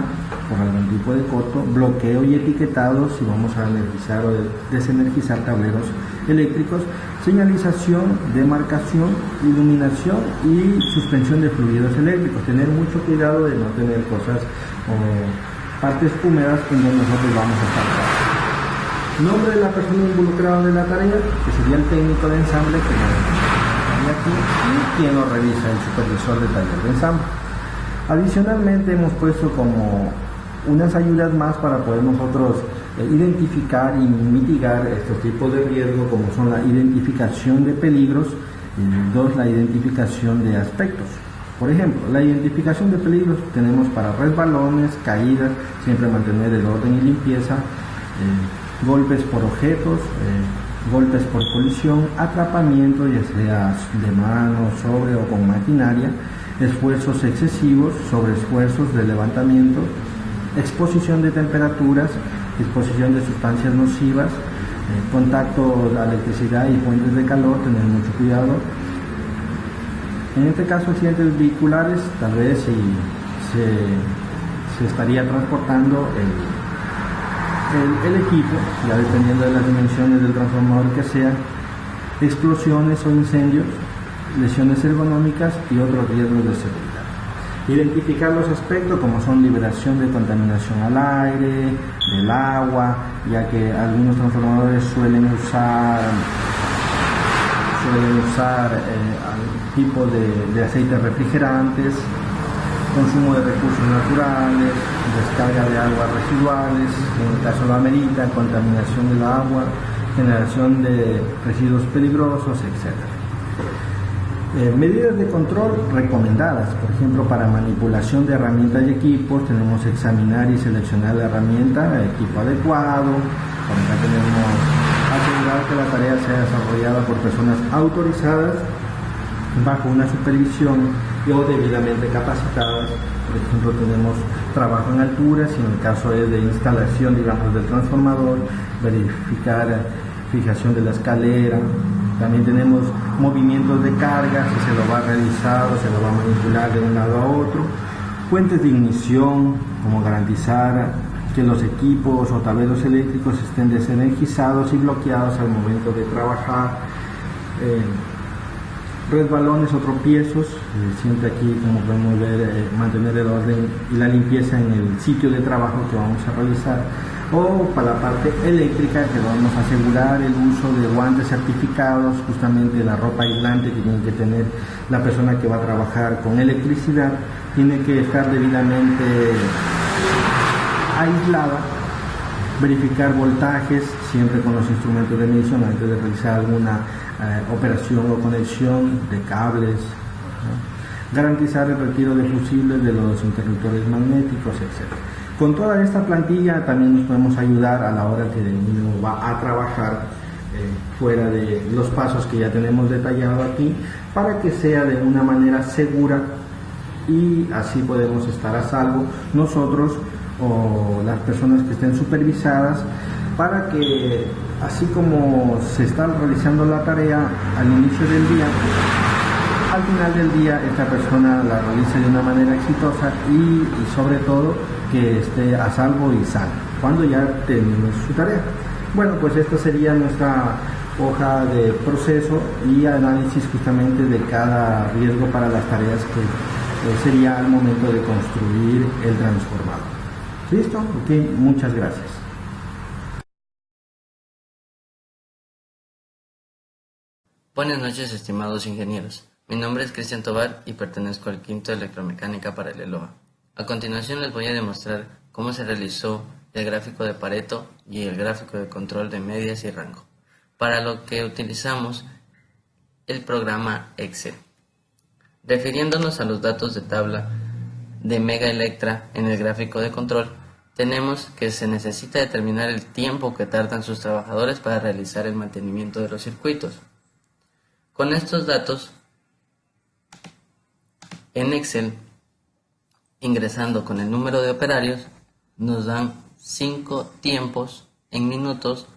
por algún tipo de coto, bloqueo y etiquetado si vamos a energizar o desenergizar tableros eléctricos, señalización, demarcación, iluminación y suspensión de fluidos eléctricos. Tener mucho cuidado de no tener cosas o partes húmedas en donde nosotros vamos a estar. Nombre de la persona involucrada de la tarea, que sería el técnico de ensamble que lo estaría aquí, y quien lo revisa, el supervisor de taller de ensamble. Adicionalmente hemos puesto como unas ayudas más para poder nosotros identificar y mitigar estos tipos de riesgo, como son la identificación de peligros y 2, la identificación de aspectos. Por ejemplo, la identificación de peligros tenemos para resbalones, caídas, siempre mantener el orden y limpieza, golpes por objetos, golpes por colisión, atrapamiento, ya sea de mano, sobre o con maquinaria, esfuerzos excesivos, sobreesfuerzos de levantamiento, exposición de temperaturas, exposición de sustancias nocivas, contacto a electricidad y fuentes de calor, tener mucho cuidado. En este caso, accidentes vehiculares, tal vez si se estaría transportando el equipo, ya dependiendo de las dimensiones del transformador que sea, explosiones o incendios, lesiones ergonómicas y otros riesgos de seguridad. Identificar los aspectos como son liberación de contaminación al aire, del agua, ya que algunos transformadores suelen usar tipo de aceites refrigerantes, consumo de recursos naturales, descarga de aguas residuales, en el caso lo amerita, contaminación del agua, generación de residuos peligrosos, etc. Medidas de control recomendadas, por ejemplo, para manipulación de herramientas y equipos, tenemos examinar y seleccionar la herramienta, equipo adecuado. Por acá tenemos asegurar que la tarea sea desarrollada por personas autorizadas bajo una supervisión o debidamente capacitadas. Por ejemplo, tenemos trabajo en altura, si en el caso es de instalación, digamos, del transformador, verificar fijación de la escalera. También tenemos movimientos de carga, si se lo va a realizar o se lo va a manipular de un lado a otro. Fuentes de ignición, como garantizar que los equipos o tableros eléctricos estén desenergizados y bloqueados al momento de trabajar. Resbalones o tropiezos, siempre aquí, como podemos ver, mantener el orden y la limpieza en el sitio de trabajo que vamos a realizar. O para la parte eléctrica, que vamos a asegurar el uso de guantes certificados, justamente la ropa aislante que tiene que tener la persona que va a trabajar con electricidad, tiene que estar debidamente aislada, verificar voltajes siempre con los instrumentos de medición antes de realizar alguna operación o conexión de cables, ¿no? Garantizar el retiro de fusibles de los interruptores magnéticos, etc. Con toda esta plantilla también nos podemos ayudar a la hora que uno va a trabajar fuera de los pasos que ya tenemos detallado aquí, para que sea de una manera segura y así podemos estar a salvo nosotros o las personas que estén supervisadas, para que, así como se está realizando la tarea al inicio del día, al final del día esta persona la realice de una manera exitosa y sobre todo que esté a salvo y sano cuando ya termine su tarea. Bueno, pues esta sería nuestra hoja de proceso y análisis justamente de cada riesgo para las tareas que sería al momento de construir el transformador. ¿Listo? Ok, muchas gracias. Buenas noches, estimados ingenieros. Mi nombre es Cristian Tobar y pertenezco al quinto de electromecánica para el ELOA. A continuación les voy a demostrar cómo se realizó el gráfico de Pareto y el gráfico de control de medias y rango, para lo que utilizamos el programa Excel. Refiriéndonos a los datos de tabla de Mega Electra en el gráfico de control, tenemos que se necesita determinar el tiempo que tardan sus trabajadores para realizar el mantenimiento de los circuitos. Con estos datos, en Excel, ingresando con el número de operarios, nos dan 5 tiempos en minutos,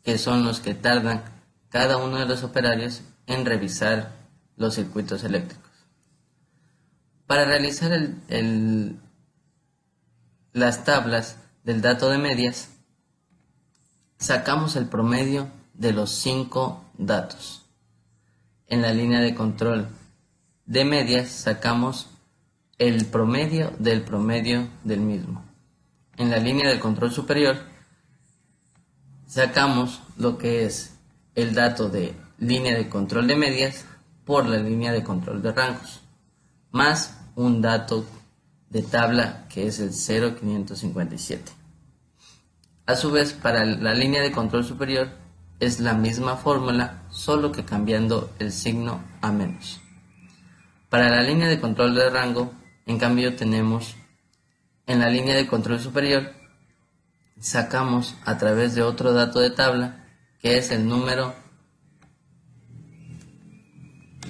que son los que tardan cada uno de los operarios en revisar los circuitos eléctricos. Para realizar las tablas del dato de medias, sacamos el promedio de los 5 datos. En la línea de control de medias sacamos el promedio del mismo. En la línea de control superior sacamos lo que es el dato de línea de control de medias por la línea de control de rangos, más un dato de tabla que es el 0557. A su vez, para la línea de control superior es la misma fórmula, solo que cambiando el signo a menos. Para la línea de control de rango, en cambio, tenemos en la línea de control superior, sacamos a través de otro dato de tabla, que es el número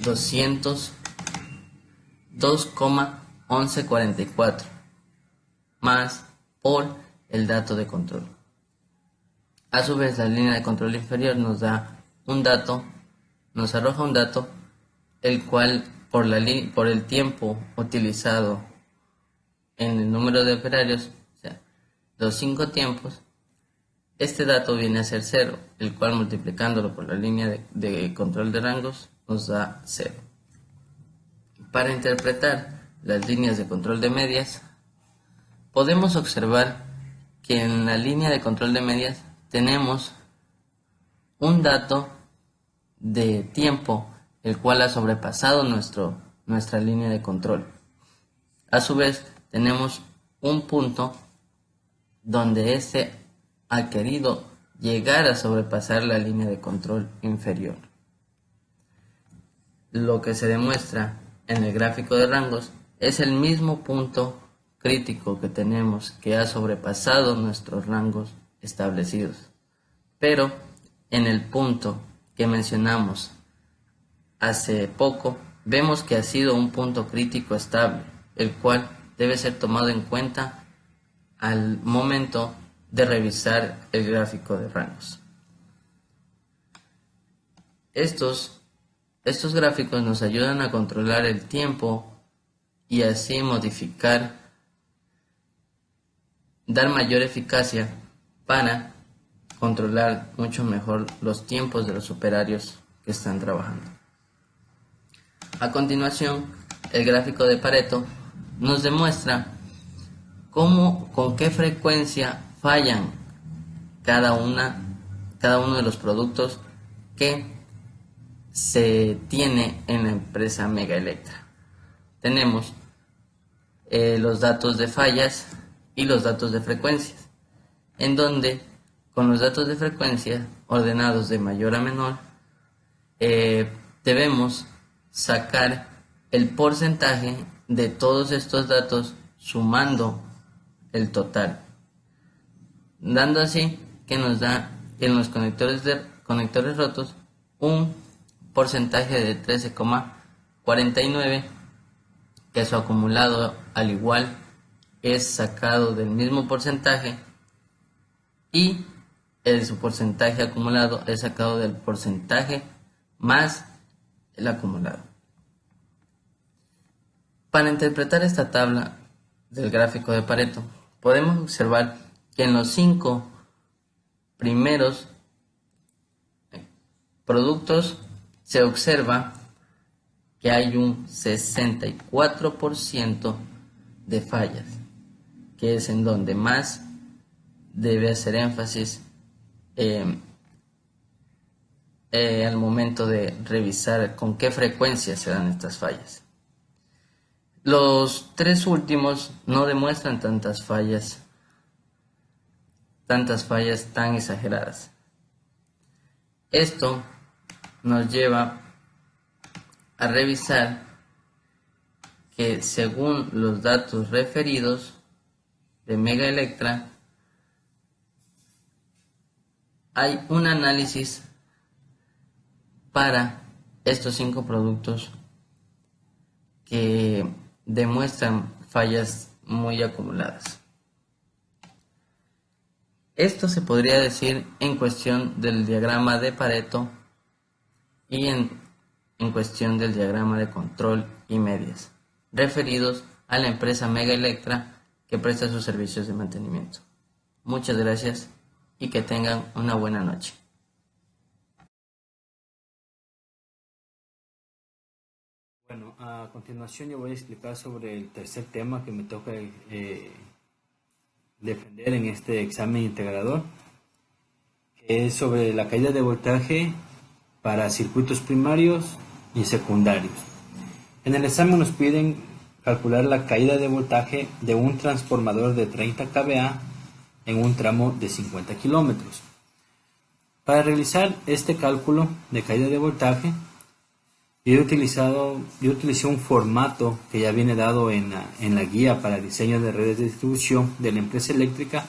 202,1144, más por el dato de control. A su vez, la línea de control inferior nos da un dato, nos arroja un dato, el cual por el tiempo utilizado en el número de operarios, o sea, los 5 tiempos, este dato viene a ser 0, el cual multiplicándolo por la línea de control de rangos nos da 0. Para interpretar las líneas de control de medias, podemos observar que en la línea de control de medias tenemos un dato de tiempo, el cual ha sobrepasado nuestra línea de control. A su vez, tenemos un punto donde este ha querido llegar a sobrepasar la línea de control inferior. Lo que se demuestra en el gráfico de rangos es el mismo punto crítico que tenemos, que ha sobrepasado nuestros rangos establecidos. Pero en el punto que mencionamos hace poco, vemos que ha sido un punto crítico estable, el cual debe ser tomado en cuenta al momento de revisar el gráfico de rangos. Estos gráficos nos ayudan a controlar el tiempo y así dar mayor eficacia para controlar mucho mejor los tiempos de los operarios que están trabajando. A continuación, el gráfico de Pareto nos demuestra con qué frecuencia fallan cada uno de los productos que se tiene en la empresa Mega Electra. Tenemos los datos de fallas y los datos de frecuencias, en donde con los datos de frecuencia ordenados de mayor a menor, debemos sacar el porcentaje de todos estos datos sumando el total, dando así que nos da en los conectores rotos un porcentaje de 13,49, que su acumulado al igual es sacado del mismo porcentaje, y su porcentaje acumulado es sacado del porcentaje más el acumulado. Para interpretar esta tabla del gráfico de Pareto, podemos observar que en los 5 primeros productos se observa que hay un 64% de fallas, que es en donde más debe hacer énfasis al momento de revisar con qué frecuencia se dan estas fallas. Los 3 últimos no demuestran tantas fallas tan exageradas. Esto nos lleva a revisar que según los datos referidos de Mega Electra, hay un análisis para estos 5 productos que demuestran fallas muy acumuladas. Esto se podría decir en cuestión del diagrama de Pareto y en cuestión del diagrama de control y medias, referidos a la empresa Mega Electra que presta sus servicios de mantenimiento. Muchas gracias y que tengan una buena noche. Bueno, a continuación yo voy a explicar sobre el tercer tema que me toca defender en este examen integrador, que es sobre la caída de voltaje para circuitos primarios y secundarios. En el examen nos piden calcular la caída de voltaje de un transformador de 30 kVA en un tramo de 50 kilómetros. Para realizar este cálculo de caída de voltaje, yo utilicé un formato que ya viene dado en la guía para diseño de redes de distribución de la empresa eléctrica,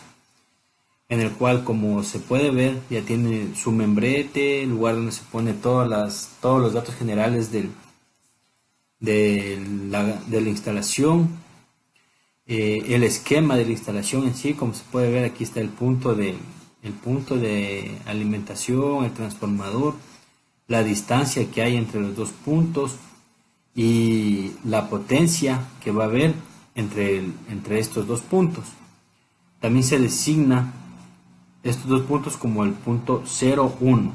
en el cual, como se puede ver, ya tiene su membrete, el lugar donde se pone todos los datos generales de la instalación, el esquema de la instalación en sí. Como se puede ver, aquí está el punto de alimentación, el transformador, la distancia que hay entre los dos puntos y la potencia que va a haber entre estos dos puntos. También se designa estos dos puntos como el punto 0, 1.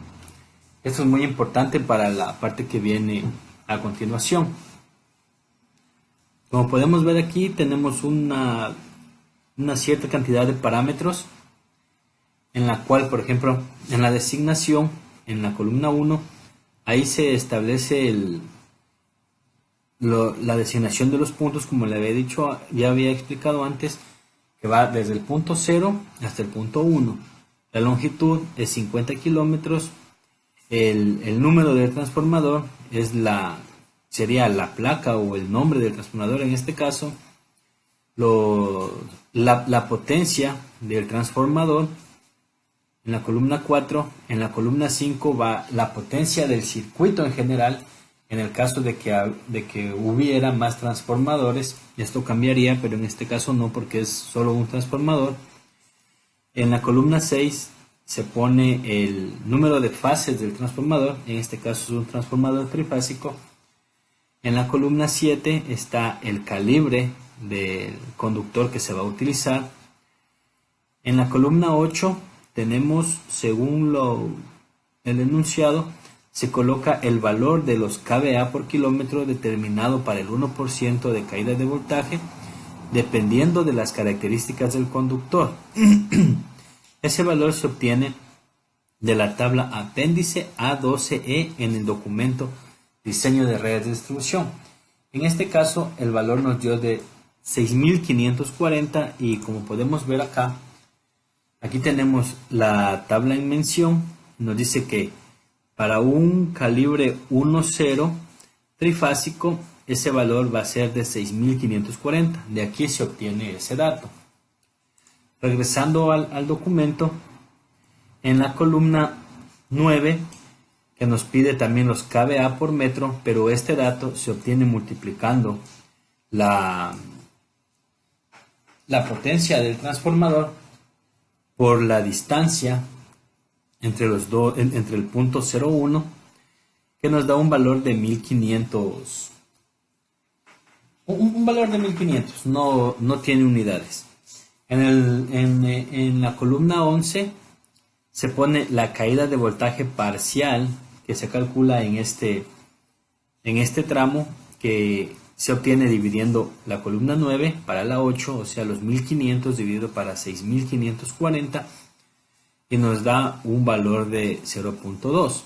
Esto es muy importante para la parte que viene a continuación. Como podemos ver aquí, tenemos una cierta cantidad de parámetros en la cual, por ejemplo, en la designación, en la columna 1, ahí se establece la designación de los puntos, como le había dicho, ya había explicado antes, que va desde el punto 0 hasta el punto 1. La longitud es 50 kilómetros. El número del transformador sería la placa o el nombre del transformador en este caso. La potencia del transformador en la columna 4, en la columna 5 va la potencia del circuito en general, en el caso de que hubiera más transformadores. Esto cambiaría, pero en este caso no, porque es solo un transformador. En la columna 6 se pone el número de fases del transformador, en este caso es un transformador trifásico. En la columna 7 está el calibre del conductor que se va a utilizar. En la columna 8 tenemos, según el enunciado, se coloca el valor de los kVA por kilómetro determinado para el 1% de caída de voltaje, dependiendo de las características del conductor. Ese valor se obtiene de la tabla apéndice A12E en el documento Diseño de redes de distribución. En este caso, el valor nos dio de 6540 y, como podemos ver acá, aquí tenemos la tabla en mención. Nos dice que para un calibre 1.0 trifásico, ese valor va a ser de 6540. De aquí se obtiene ese dato. Regresando al documento, en la columna 9, que nos pide también los kVA por metro, pero este dato se obtiene multiplicando la potencia del transformador por la distancia entre los dos, entre el punto 0,1, que nos da un valor de 1500. Un valor de 1500, no tiene unidades. En la columna 11 se pone la caída de voltaje parcial que se calcula en este tramo, que se obtiene dividiendo la columna 9 para la 8, o sea los 1500 dividido para 6540, y nos da un valor de 0.2.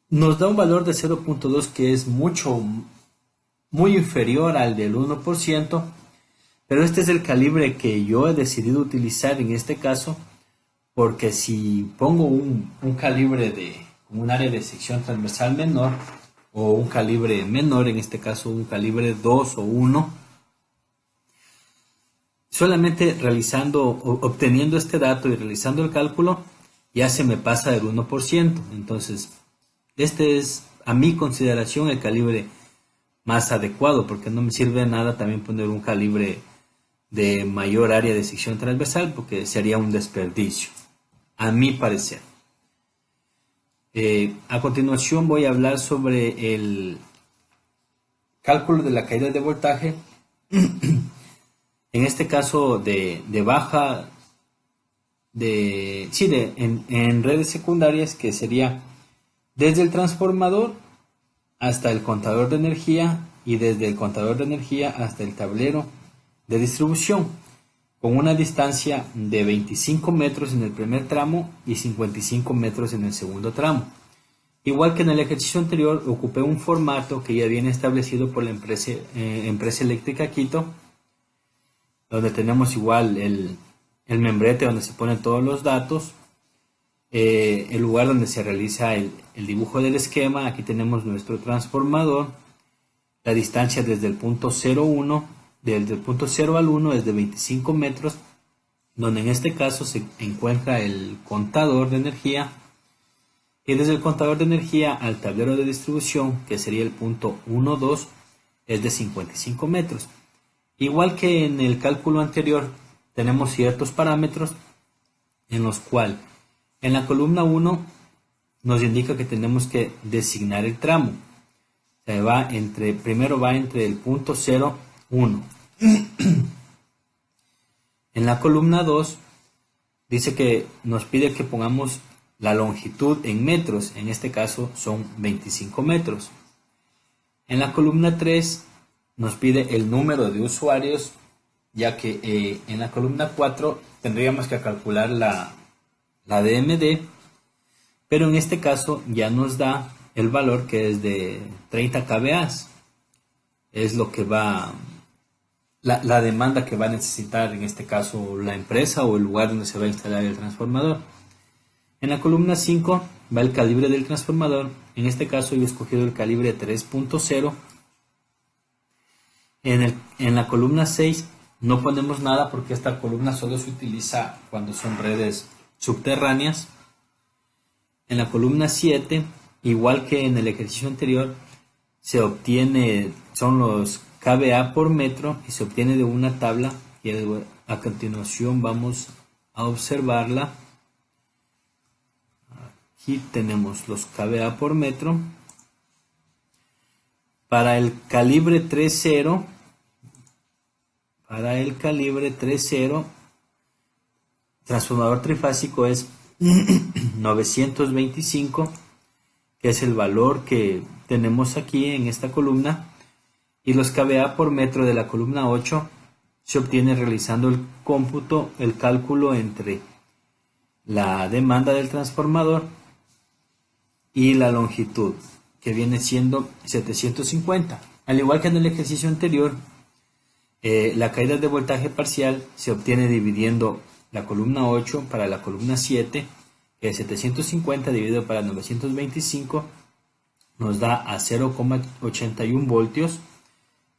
Nos da un valor de 0.2 que es muy inferior al del 1%, pero este es el calibre que yo he decidido utilizar en este caso, porque si pongo un calibre de un área de sección transversal menor, o un calibre menor, en este caso un calibre 2 o 1, solamente obteniendo este dato y realizando el cálculo, ya se me pasa del 1%. Entonces, este es, a mi consideración, el calibre más adecuado, porque no me sirve de nada también poner un calibre de mayor área de sección transversal, porque sería un desperdicio, a mi parecer. A continuación voy a hablar sobre el cálculo de la caída de voltaje, en este caso en redes secundarias, que sería desde el transformador hasta el contador de energía y desde el contador de energía hasta el tablero de distribución, con una distancia de 25 metros en el primer tramo y 55 metros en el segundo tramo. Igual que en el ejercicio anterior, ocupé un formato que ya viene establecido por la empresa eléctrica Quito, donde tenemos igual el membrete donde se ponen todos los datos, el lugar donde se realiza el dibujo del esquema. Aquí tenemos nuestro transformador, la distancia desde el punto 0,1, desde el punto 0 al 1 es de 25 metros, donde en este caso se encuentra el contador de energía, y desde el contador de energía al tablero de distribución, que sería el punto 1, 2, es de 55 metros. Igual que en el cálculo anterior, tenemos ciertos parámetros en los cuales en la columna 1 nos indica que tenemos que designar el tramo. O sea, primero va entre el punto 0, 1. En la columna 2 dice que nos pide que pongamos la longitud en metros, en este caso son 25 metros. En la columna 3 nos pide el número de usuarios, ya que en la columna 4 tendríamos que calcular la DMD, pero en este caso ya nos da el valor que es de 30 kVA. Es lo que va, la demanda que va a necesitar en este caso la empresa o el lugar donde se va a instalar el transformador. En la columna 5 va el calibre del transformador. En este caso yo he escogido el calibre 3.0. En la columna 6 no ponemos nada porque esta columna solo se utiliza cuando son redes subterráneas. En la columna 7, igual que en el ejercicio anterior, son los kVA por metro y se obtiene de una tabla que a continuación vamos a observarla. Aquí tenemos los kVA por metro. Para el calibre 3.0, transformador trifásico es 925, que es el valor que tenemos aquí en esta columna, y los kVA por metro de la columna 8 se obtiene realizando el cálculo entre la demanda del transformador y la longitud, que viene siendo 750. Al igual que en el ejercicio anterior, la caída de voltaje parcial se obtiene dividiendo la columna 8 para la columna 7, que es 750 dividido para 925, nos da a 0,81 voltios,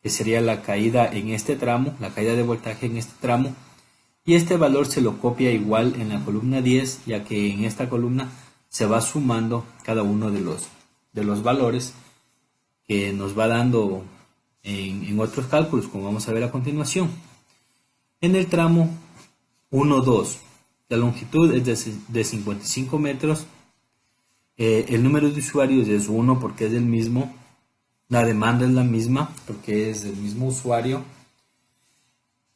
que sería la caída en este tramo, la caída de voltaje en este tramo, y este valor se lo copia igual en la columna 10, ya que en esta columna se va sumando cada uno de los valores que nos va dando en otros cálculos, como vamos a ver a continuación. En el tramo 1, 2, La longitud es de 55 metros. El número de usuarios es 1 porque es el mismo. La demanda es la misma porque es el mismo usuario.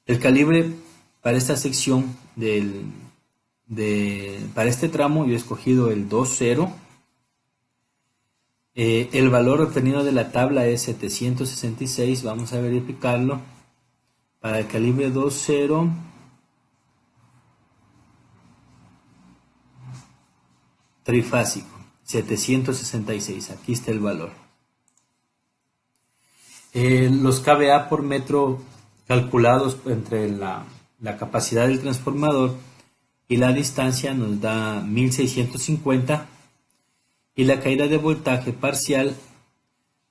El calibre para esta sección para este tramo yo he escogido el 2.0. El valor obtenido de la tabla es 766. Vamos a verificarlo. Para el calibre 2.0 trifásico 766. Aquí está el valor. Los kVA por metro calculados entre la capacidad del transformador y la distancia nos da 1650, y la caída de voltaje parcial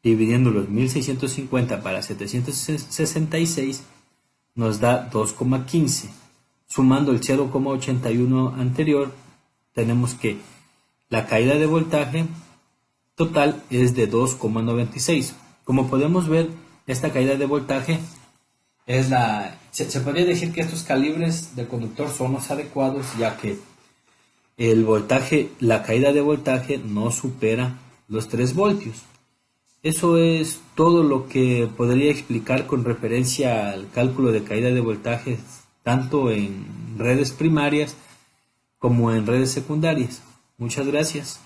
dividiendo los 1650 para 766 nos da 2,15. Sumando el 0,81 anterior, tenemos que la caída de voltaje total es de 2,96. Como podemos ver, esta caída de voltaje es se podría decir que estos calibres del conductor son los adecuados, ya que la caída de voltaje no supera los 3 voltios. Eso es todo lo que podría explicar con referencia al cálculo de caída de voltaje, tanto en redes primarias como en redes secundarias. Muchas gracias.